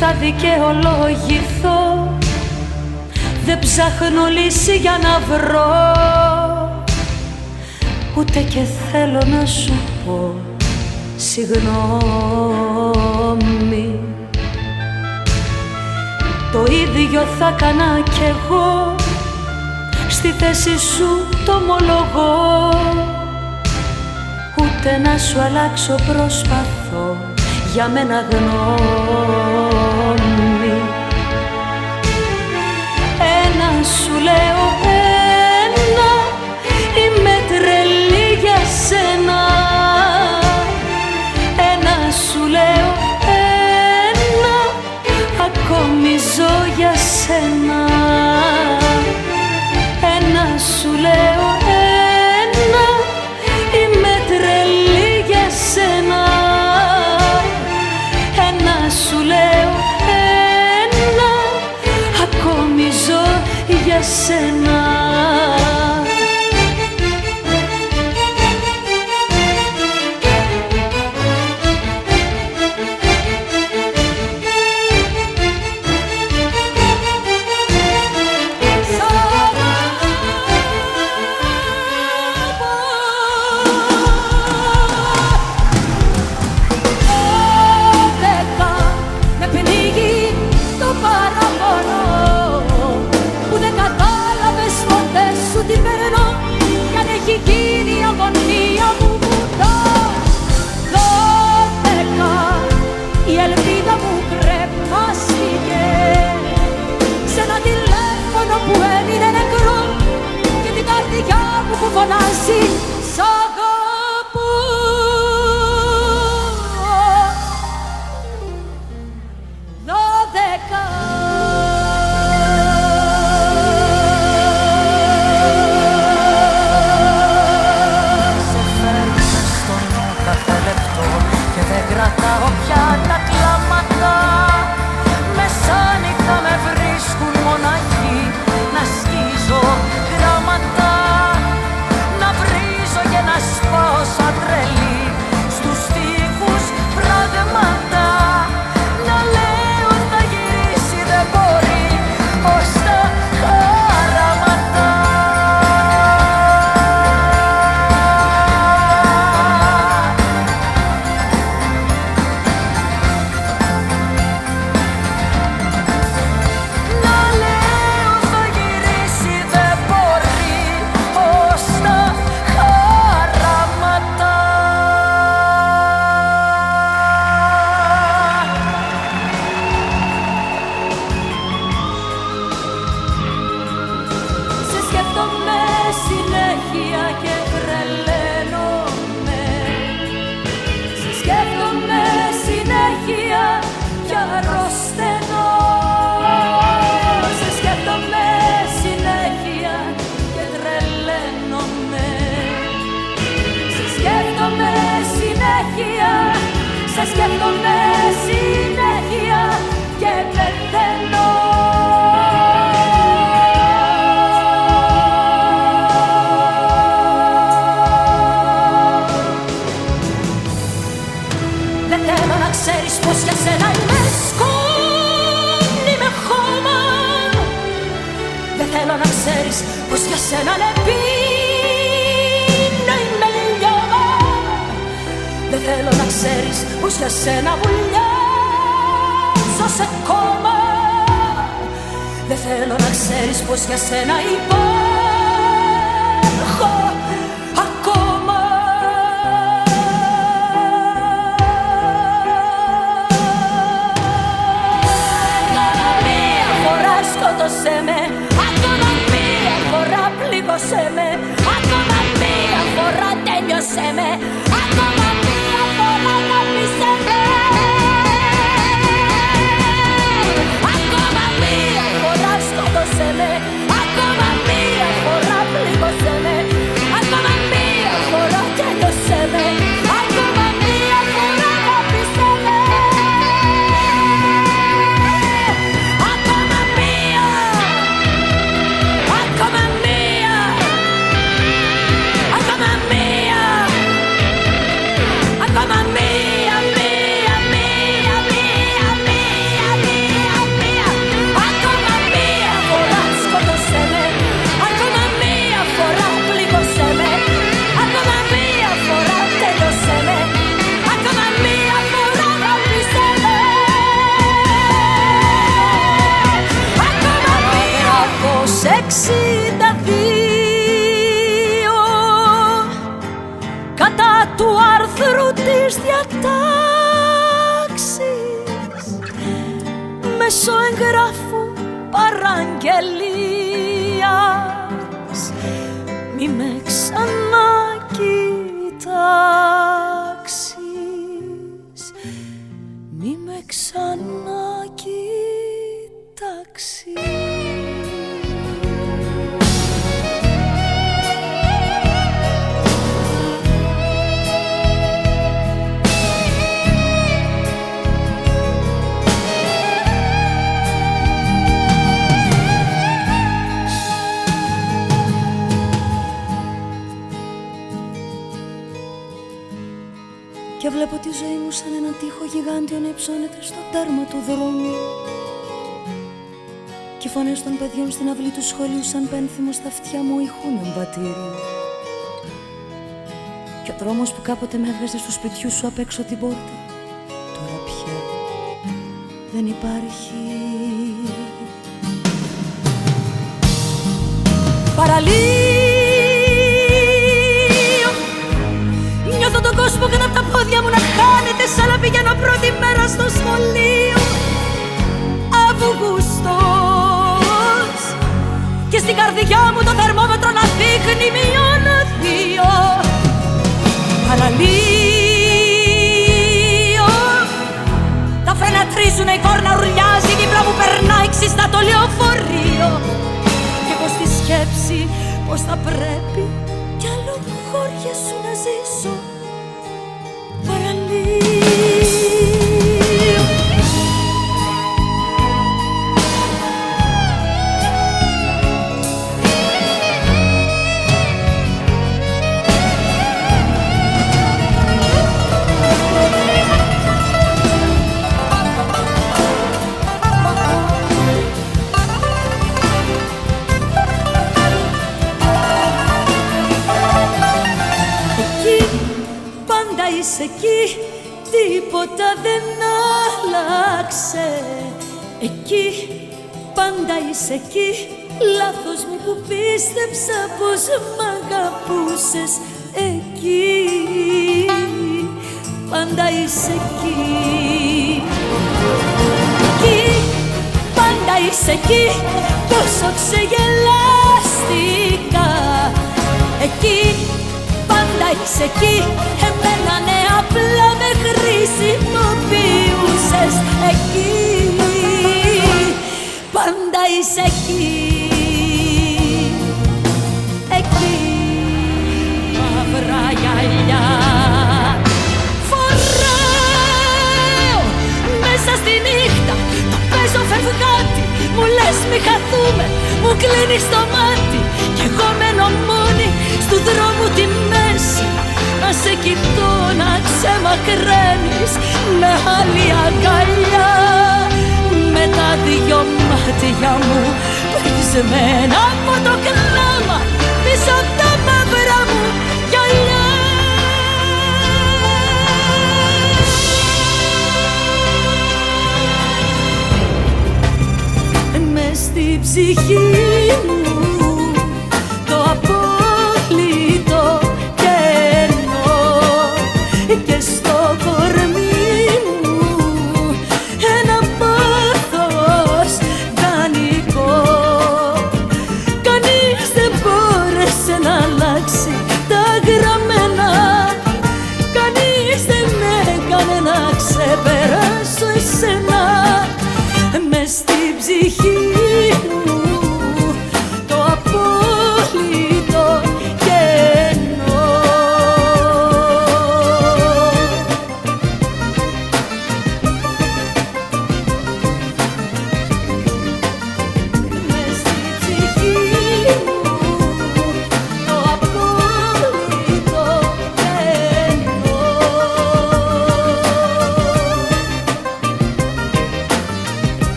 θα δικαιολογηθώ. Δεν ψάχνω λύση για να βρω, ούτε και θέλω να σου πω συγγνώμη. Το ίδιο θα έκανα κι εγώ, στη θέση σου το ομολογώ. Ούτε να σου αλλάξω προσπαθώ, για μένα γνώμη. Ένα σου λέω, ένα, είμαι τρελή για σένα. Ένα σου λέω, ένα, ακόμη ζω για σένα. Ένα σου λέω, ένα, είμαι τρελή για σένα. Ένα σου λέω, ένα, ακόμη ζω για σένα. Φωνάζει, σ' αγαπώ. Δώδεκα. Σε φέρνω στο νου κάθε λεπτό και δεν κρατάω πια τα κλάματα. Μεσάνυχτα με βρίσκουν μοναχή να σκίζω γράμματα, να βρίζω και να σπάω σαν τρελή στους στίχους πράγματα. Να λέω θα γυρίσει, δεν μπορεί ως τα χαράματα. Να λέω θα γυρίσει, δεν μπορεί ως τα χαράματα. Σε σκέφτομαι συνέχεια και τρελαίνομαι. Σε σκέφτομαι συνέχεια και αρρωσταίνω. Σε σκέφτομαι συνέχεια και τρελαίνομαι. Σε σκέφτομαι συνέχεια, σε σκέφτομαι συνέχεια και πεθαίνω. Δεν θέλω να ξέρεις πως για σένα είμαι σκόνη με χώμα. Δεν θέλω να ξέρεις πως για σένα πίνω είμαι λιώμα. Δεν θέλω να ξέρεις πως για σένα βουλιάζω σε κόμμα. Δεν θέλω να ξέρεις πως για σένα υπάρχω ακόμα. Ακόμα μία φορά σκότωσέ με, ακόμα μία φορά πλήγωσέ με, ακόμα μία φορά τέλειωσέ με, ακόμα μία φορά αγάπησέ με. Ακόμα μία φορά σκότωσέ με, ακόμα μία φορά πλήγωσέ με, ακόμα μία φορά τέλειωσέ με, ακόμα μία φορά αγάπησέ με. Ακόμα μία, ακόμα μία, ακόμα μία. κατά του άρθρου της διατάξης, μέσω εγγράφου παραγγελίας, μη με ξανακοιτάξεις, μη με ξανακοιτάξεις. Και βλέπω τη ζωή μου σαν έναν τοίχο γιγάντιο να υψώνεται στο τέρμα του δρόμου. Και οι φωνές των παιδιών στην αυλή του σχολείου σαν πένθυμο στα αυτιά μου ηχούν εμβατήριο. Και ο δρόμος που κάποτε με έβγαζε στο σπιτιού σου απ' έξω την πόρτα, τώρα πια δεν υπάρχει. Παραλίο, νιώθω τον κόσμο κάτω απ' τα πόδια μου να χάνεται σαν να πηγαίνω πρώτη μέρα στο σχολείο. Αυγούστος και στην καρδιά μου το θερμόμετρο να δείχνει -2. Παραλίο, τα φρένα τρίζουνε, η κόρνα ουρλιάζει, δίπλα μου περνάει ξιστά το λεωφορείο. Και εγώ στη σκέψη πως θα πρέπει κι άλλο χώρια σου να ζήσω. Παραλίο. Είσαι εκεί, τίποτα δεν άλλαξε. Εκεί, πάντα είσαι εκεί. Λάθος μου που πίστεψα πως μ' αγαπούσες. Εκεί, πάντα είσαι εκεί. Εκεί, πάντα είσαι εκεί. Τόσο ξεγελάστηκα. Εκεί, πάντα είσαι εκεί. Εμένα ναι, απλά με χρησιμοποιούσες. Εκεί, πάντα είσαι εκεί. Εκεί, μαύρα γυαλιά φοράω μέσα στη νύχτα. Το παίζω φευγάτι, μου λες μη χαθούμε, μου κλείνεις το μάτι. Κι εγώ μένω μόνη στου δρόμου τη μέση, να σε κοιτώ να ξεμακραίνεις με άλλη αγκαλιά. Με τα δυο μάτια μου πρισμένα από το κλάμα πίσω απ' τα μαύρα μου γυαλιά. Μες στη ψυχή μου το απόλυτο κενό και στο κορμί μου ένα πάθος δανεικό. Κανείς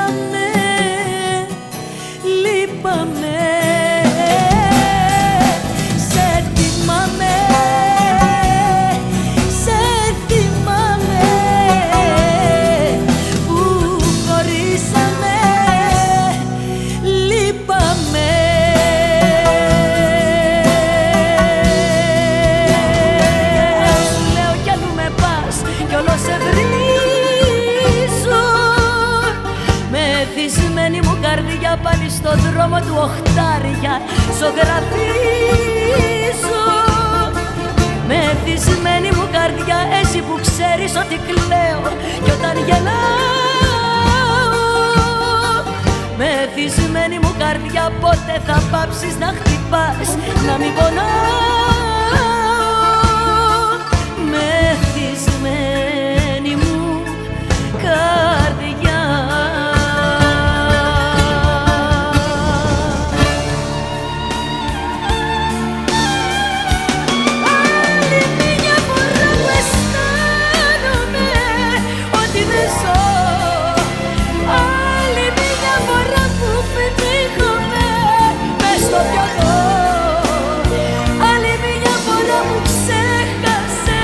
χωρίσαμε, λείπαμε. Σε θυμάμαι, σε θυμάμαι που χωρίσαμε, λείπαμε. Σου λέω κι αλλού με πας κι όλο σε βρίζω. Μεθυσμένη μου καρδιά πάλι στον δρόμο του οχτάρια ζωγραφίζω. Μεθυσμένη μου καρδιά, εσύ που ξέρεις ότι κλαίω κι όταν γελάω. Μεθυσμένη μου καρδιά, πότε θα πάψεις να χτυπάς, να μην πονάω. Μεθυσμένη μου καρδιά. Άλλη μια φορά που αισθάνομαι ότι δεν ζω. Άλλη μια φορά που πετύχομαι μες στο πιωτό. Άλλη μια φορά που ξέχασε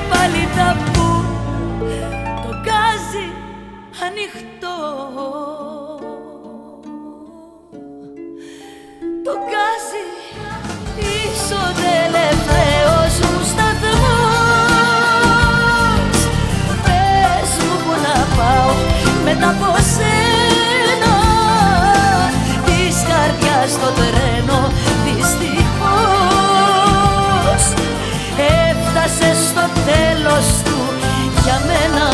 πάλι τα που το γκάζι ανοιχτό. Το γκάζι είσαι ο τελευταίος μου σταθμός. Πες μου που να πάω μετά από σένα. Της καρδιάς το τρένο δυστυχώς έφτασε στο τέλος του για μένα.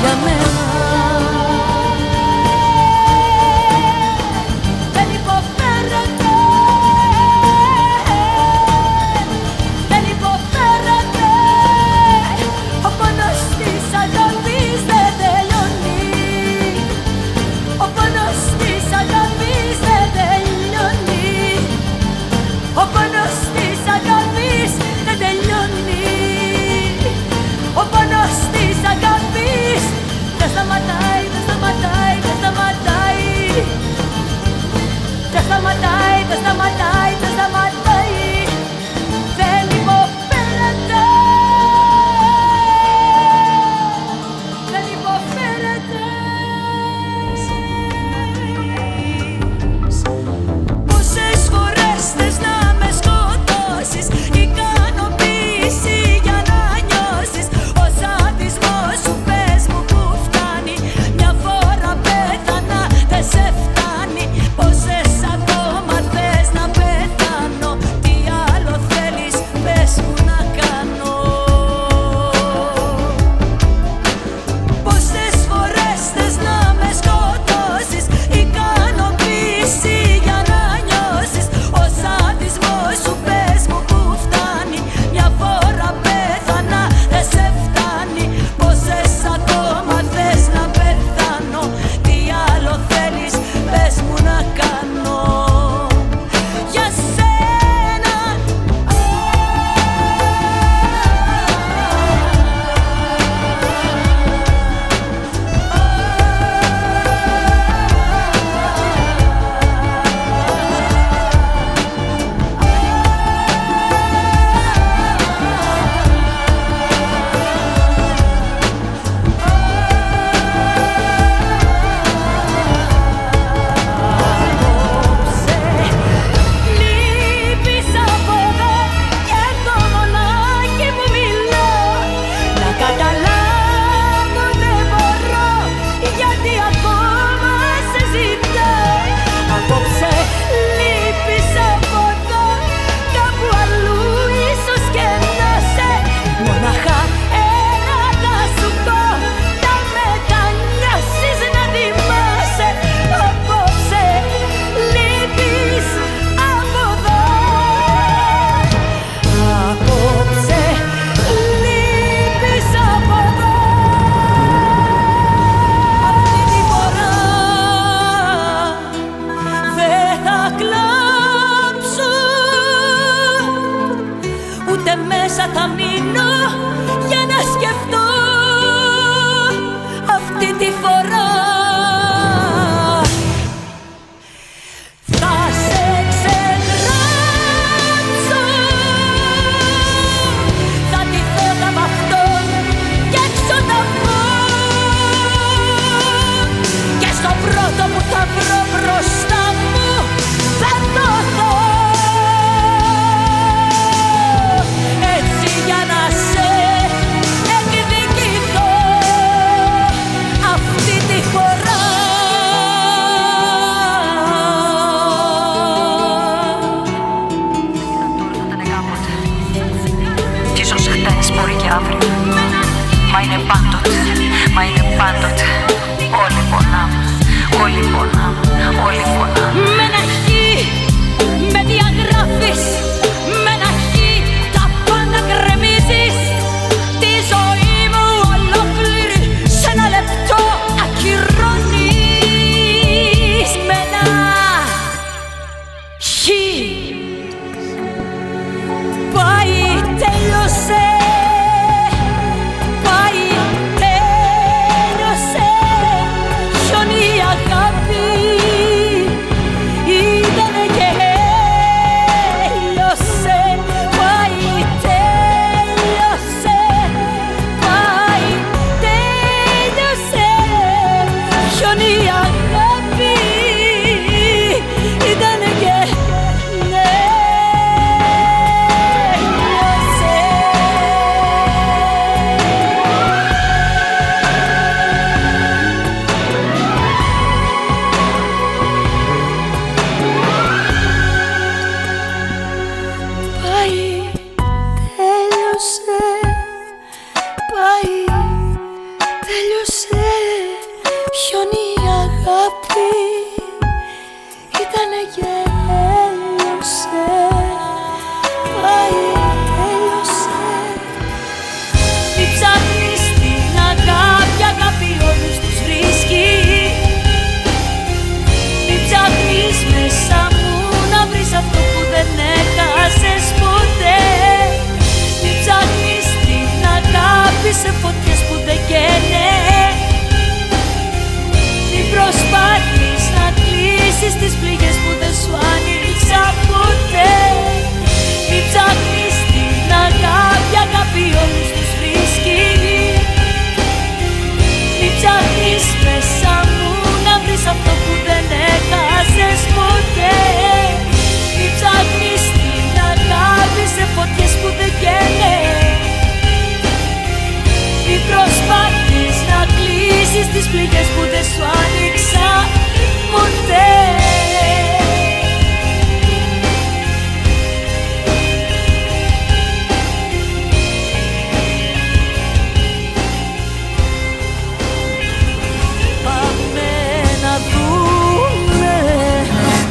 Για μένα. Δεν υποφέρεται μέσα θα μείνω για να σκεφτώ αυτή τη φορά. Θα σε ξεγράψω, θα ντυθώ τα μ' αυτόν και έξω θα βγω και στο πρώτο που θα βρω μπροστά μου θα δοθώ. Έτσι για να σε εκδικηθώ αυτή τη φορά. Κι ίσως χτες μπορεί και αύριο, μα είναι πάντοτε, μα είναι πάντοτε. Όλοι πονάμε, όλοι πονάμε, όλοι πονάμε. Με ένα χι με διαγράφεις, με ένα χι τα πάντα γκρεμίζεις. Τη ζωή μου ολόκληρη σε ένα λεπτό ακυρώνεις. Με ένα χι πάει, τέλειωσε. Πάει, τέλειωσε. Χιόνι η αγάπη ήτανε και έλειωσε. Πάει, τέλειωσε. Πάει, τέλειωσε. Χιόνι η αγάπη ήτανε και σε φωτιές που δεν καίνε. Μην προσπαθείς να κλείσεις τις πληγές που δεν σου άνοιξα ποτέ. Μην ψάχνεις την αγάπη, αγάπη όλους τους βρίσκει. Μην ψάχνεις μέσα μου να βρεις αυτό που δεν έχασες ποτέ. Μην ψάχνεις την αγάπη σε φωτιές που δεν καίνε. Μην προσπαθείς να κλείσεις τις πληγές που δεν σου άνοιξα ποτέ. Πάμε να δούμε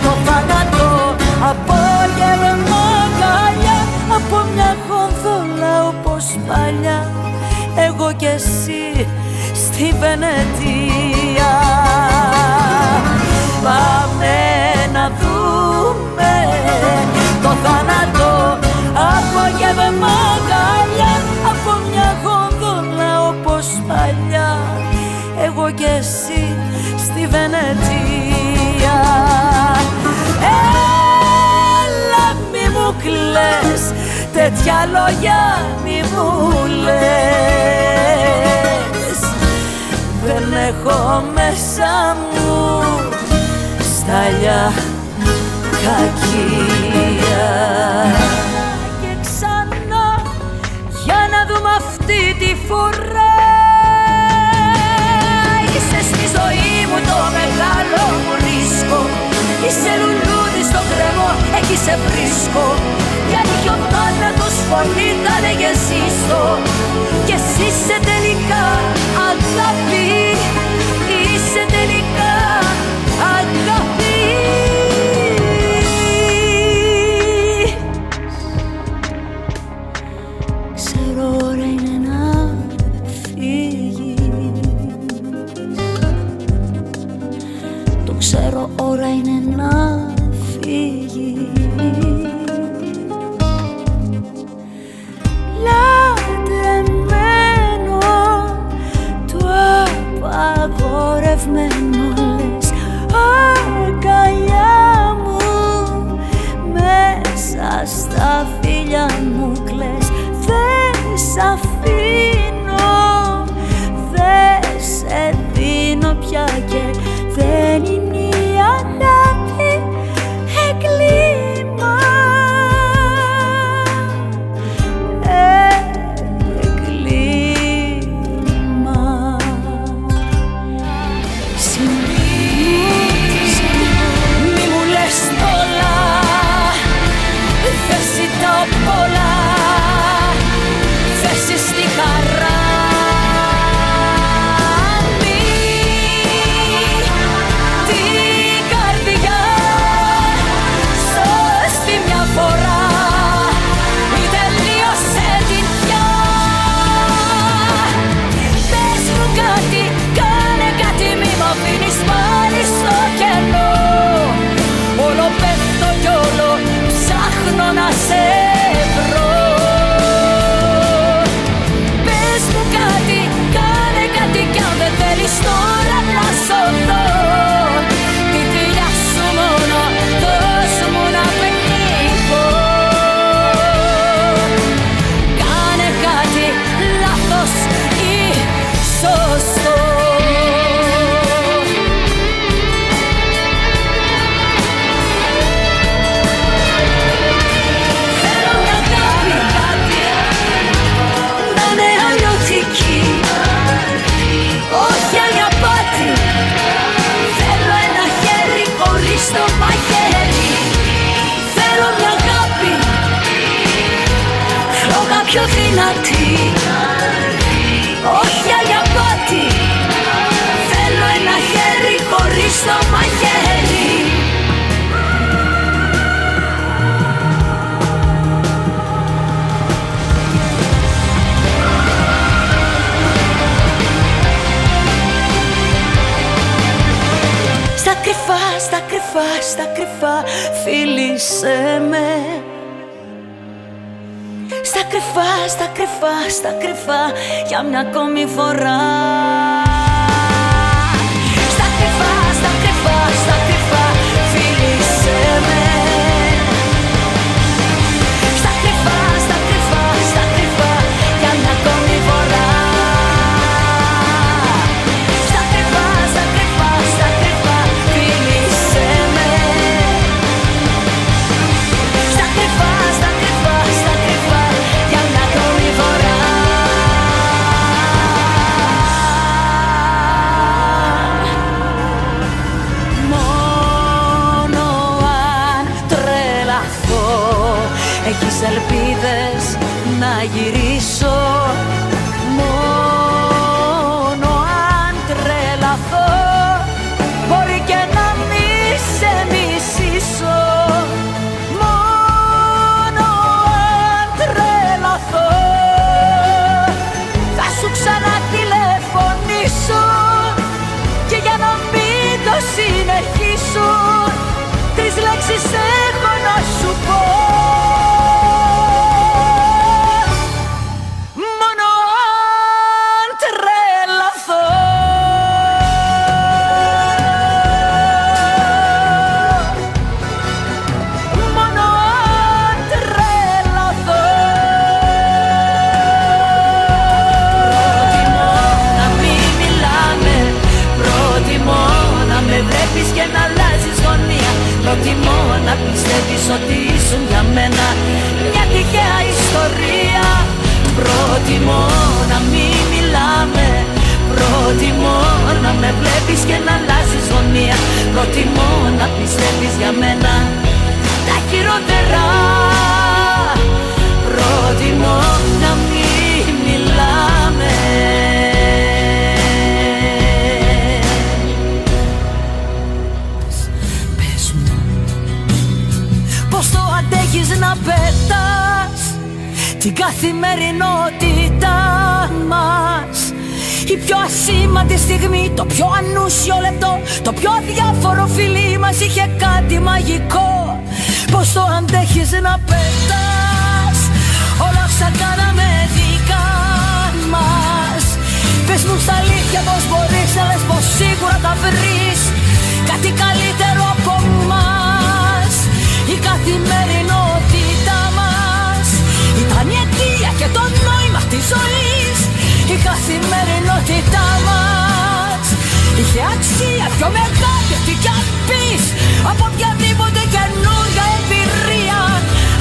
το θάνατο απόγευμα αγκαλιά από μια γονδόλα όπως παλιά. Εγώ κι εσύ στη Βενετία. Πάμε να δούμε το θάνατο απόγευμα αγκαλιά από μια γονδόλα όπως παλιά. Εγώ κι εσύ στη Βενετία. Έλα μη μου κλαις, τέτοια λόγια μη μου λες. Δεν έχω μέσα μου στάλια κακία. Και ξανά για να δούμε αυτή τη φορά. Είσαι στη ζωή μου το μεγάλο μου ρίσκο. Είσαι λουλούδι στο κρεμό, εκεί σε βρίσκω. Για νύχιο θάνατος πολύ θα λέγε ζήστο. Και εσύ είσαι τελικά αγάπη. Είσαι τελικά αγάπη. Ξέρω ώρα είναι να φύγεις. Το ξέρω ώρα είναι να φύγεις. στα φίλια μου κλαις. Δεν σ' αφήνω, δεν σε δίνω πια και δεν είναι η αγάπη έγκλημα. Μη μου λες πολλά, δεν ζητάω πολλά, θέσεις στη χαρά. Την καρδιά σώστη μια φορά ή τελείωσε την πια. Πες μου κάτι, κάνε κάτι, μη μ' αφήνεις πάλι στο κενό. Όλο πέφτω κι όλο ψάχνω να σε βρω. Πες μου κάτι, κάνε κάτι κι αν δεν θέλεις τώρα να σωθώ. Τη φιλιά σου μόνο, δώσ' μου να πνίχω. Κάνε κάτι λάθος ή σωστό. Θέλω μια αγάπη, να είναι αλλιωτική, όχι άλλη απάτη. Θέλω ένα χέρι χωρίς το μαχαίρι. Θέλω μια αγάπη, φλόγα πιο δυνατή, όχι άλλη απάτη. Θέλω ένα χέρι χωρίς το μαχαίρι. Στα κρυφά, στα κρυφά, στα κρυφά φίλησέ με. Στα κρυφά, στα κρυφά, στα κρυφά για μια ακόμη φορά. Στα κρυφά, στα κρυφά, στα κρυφά φίλησέ με. Στα κρυφά, στα κρυφά, στα κρυφά για μια ακόμη φορά. Στα κρυφά, στα κρυφά, στα κρυφά φίλησέ με. Στα κρυφά, στα κρυφά, στα κρυφά για μια ακόμη φορά. Μόνο αν τρελαθώ έχεις ελπίδες να γυρίσω. Μόνο αν τρελαθώ μπορεί και να μη σε μισήσω. Μόνο αν τρελαθώ θα σου ξανατηλεφωνήσω. Και για να μην το συνεχίσω, 3 λέξεις έχω να σου πω. Μόνο αν τρελαθώ. Μόνο αν τρελαθώ. Προτιμώ να μην μιλάμε, προτιμώ να με βλέπεις και να αλλάζεις γωνία. Προτιμώ να πιστεύεις ότι ήσουν για μένα μια τυχαία ιστορία. Προτιμώ να μην μιλάμε, προτιμώ να με βλέπεις και να αλλάζεις γωνία. Προτιμώ να πιστεύεις για μένα τα χειρότερα. Προτιμώ να μην μιλάμε. Πες μου, πώς το αντέχεις να πετάς την καθημερινότητά μας. Η πιο ασήμαντη στιγμή, το πιο ανούσιο λεπτό, το πιο αδιάφορο φιλί μας είχε κάτι μαγικό. Πώς το αντέχεις να πετάς όλα όσα κάναμε δικά μας. Πες μου στα αλήθεια πως μπορείς να λες πως σίγουρα θα βρεις κάτι καλύτερο από μας. Η καθημερινότητά μας μεγάλη τι κι αν πεις, από οποιαδήποτε καινούργια εμπειρία,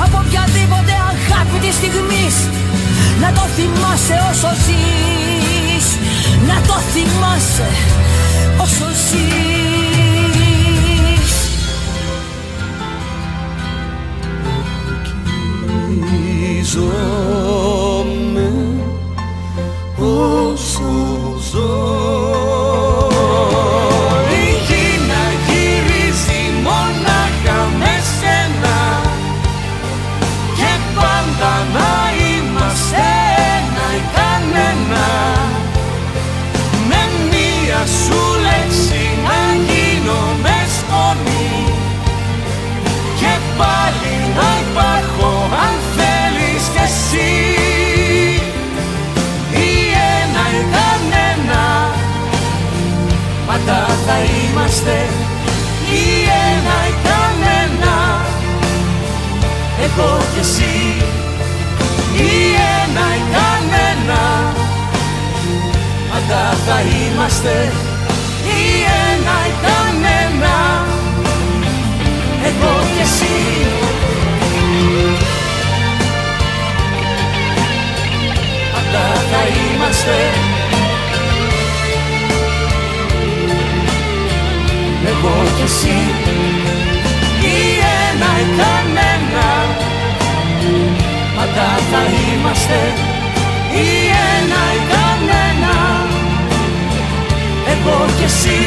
από οποιαδήποτε αγάπη της στιγμής. Να το θυμάσαι όσο ζεις, να το θυμάσαι όσο ζεις. Ζώμε όσο ζω, η γη να γυρίζει μονάχα με σένα και πάντα να είμαστε ένα ή κανένα. Με μία σου λέξη να γίνομαι σκόνη και πάλι να υπάρχω αν θέλεις κι εσύ, ή ένα ή κανένα. Πάντα θα είμαστε ή ένα ή κανένα, εγώ κι εσύ, ή ένα ή κανένα. Πάντα θα είμαστε ή ένα ή κανένα, εγώ κι εσύ. Πάντα θα είμαστε εγώ κι εσύ, ή ένα ή κανένα. Πάντα θα είμαστε ή ένα ή κανένα, εγώ κι εσύ.